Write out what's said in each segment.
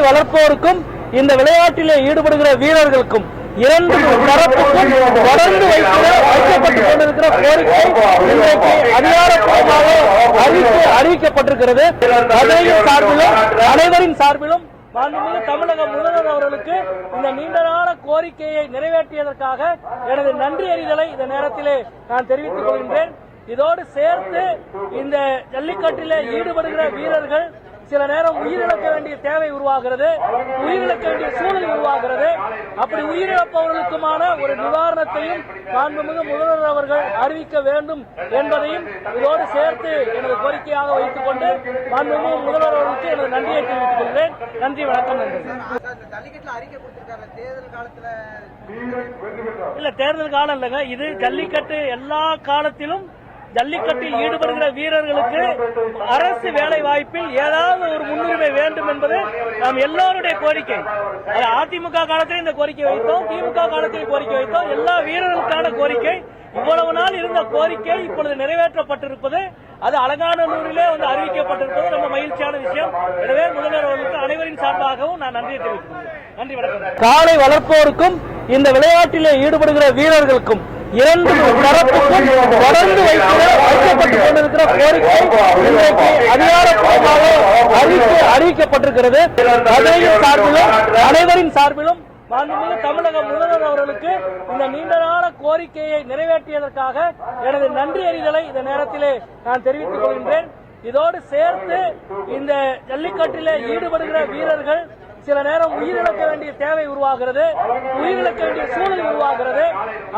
வளர்ப்போருக்கும் இந்த விளையாட்டிலே ஈடுபடுகிற வீரர்களுக்கும் இரண்டு தரப்புக்கும் தொடர்ந்து வைக்கப்பட்டுக் கொண்டிருக்கிற கோரிக்கை இன்றைக்கு அதிகாரப்பூர்வமாக அறிவிக்கப்பட்டிருக்கிறது. அனைவரின் சார்பிலும் மாண்புமிகு தமிழக முதல்வர் அவர்களுக்கு இந்த நீண்ட நாள கோரிக்கையை நிறைவேற்றியதற்காக எனது நன்றி அறிதலை இந்த நேரத்திலே நான் தெரிவித்துக் கொள்கின்றேன். இதோடு சேர்த்து இந்த ஜல்லிக்கட்டிலே ஈடுபடுகிற வீரர்கள் சில நேரம் உயிரிழக்க வேண்டிய தேவை உருவாகிறது, உயிரிழக்க வேண்டிய சூழல் உருவாகிறது. அப்படி உயிரிழப்பவர்களுக்குமான ஒரு நிவாரணத்தையும் மாண்புமிகு முதல்வர் அவர்கள் அறிவிக்க வேண்டும் என்பதையும் இதோடு சேர்த்து எனது கோரிக்கையாக வைத்துக் கொண்டு மாண்புமிகு முதல்வர் அவர்களுக்கு எனது நன்றியை தெரிவித்துக் கொள்கிறேன். நன்றி, வணக்கம். இல்ல, தேர்தல் காலம் இல்லைங்க, இது ஜல்லிக்கட்டு. எல்லா காலத்திலும் ஜல்லிக்கட்டில் ஈடுபடுகிற வீரர்களுக்கு அரசு வேலை வாய்ப்பில் ஏதாவது ஒரு முன்னுரிமை வேண்டும் என்பது நாம் எல்லோருடைய கோரிக்கை. அதிமுக காலத்தில் இந்த கோரிக்கை வைத்தோம், திமுக காலத்தில் கோரிக்கை வைத்தோம். எல்லா வீரர்களுக்கான கோரிக்கை. இவ்வளவு நாள் இருந்த கோரிக்கை இப்பொழுது நிறைவேற்றப்பட்டிருப்பது, அது அலங்காநல்லூரிலே அறிவிக்கப்பட்டிருப்பது ரொம்ப மகிழ்ச்சியான விஷயம். எனவே முதல்வர் அவர்களுக்கு அனைவரின் சார்பாகவும் நான் நன்றியை தெரிவித்துள்ளேன். நன்றி, வணக்கம். காளை வளர்ப்போருக்கும் இந்த விளையாட்டிலே ஈடுபடுகிற வீரர்களுக்கும் இரண்டு தரப்புக்கும் தொடர்ந்து வைக்கப்பட்டுக் கொண்டிருக்கிற கோரிக்கை இன்றைக்கு அதிகாரப்பூர்வமாக அறிவிக்கப்பட்டிருக்கிறது. அனைவரின் சார்பிலும் மாண்புமிகு தமிழக முதல்வர் அவர்களுக்கு இந்த நீண்ட நாள கோரிக்கையை நிறைவேற்றியதற்காக எனது நன்றி அறிதலை இந்த நேரத்திலே நான் தெரிவித்துக் கொள்கின்றேன். இதோடு சேர்த்து இந்த ஜல்லிக்கட்டிலே ஈடுபடுகிற வீரர்கள் சில நேரம் உயிரிழக்க வேண்டிய தேவை உருவாகிறது, உயிரிழக்க வேண்டிய சூழல் உருவாகிறது.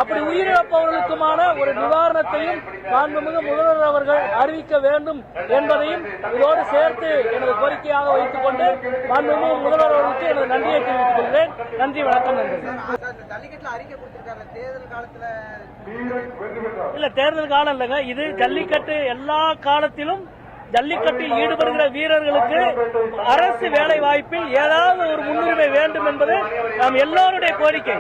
அப்படி உயிரிழப்பவர்களுக்குமான ஒரு நிவாரணத்தையும் மாண்புமிகு முதல்வர் அவர்கள் அறிவிக்க வேண்டும் என்பதையும் இதோடு சேர்த்து எனது கோரிக்கையாக வைத்துக் கொண்டு மாண்புமிகு முதல்வர் அவர்களுக்கு எனது நன்றியை தெரிவித்துக் கொள்கிறேன். நன்றி, வணக்கம். இல்ல, தேர்தல் காலம் இல்லைங்க, இது ஜல்லிக்கட்டு. எல்லா காலத்திலும் ஜல்லிக்கட்டில் ஈடுபடுகிற வீரர்களுக்கு அரசு வேலை வாய்ப்பில் ஏதாவது ஒரு முன்னுரிமை வேண்டும் என்பது நாம் எல்லோருடைய கோரிக்கை.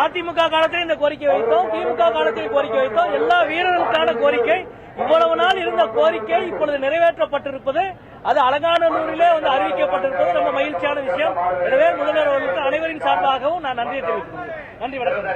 அதிமுக காலத்தில் இந்த கோரிக்கை வைத்தோம், திமுக காலத்தில் கோரிக்கை வைத்தோம். எல்லா வீரர்களுக்கான கோரிக்கை. இவ்வளவு நாள் இருந்த கோரிக்கை இப்பொழுது நிறைவேற்றப்பட்டிருப்பது, அது அலங்காநல்லூரிலே அறிவிக்கப்பட்டிருப்பது ரொம்ப மகிழ்ச்சியான விஷயம். எனவே முதல்வர் அவர்களுக்கு அனைவரின் சார்பாகவும் நான் நன்றியை தெரிவித்துள்ளேன். நன்றி, வணக்கம்.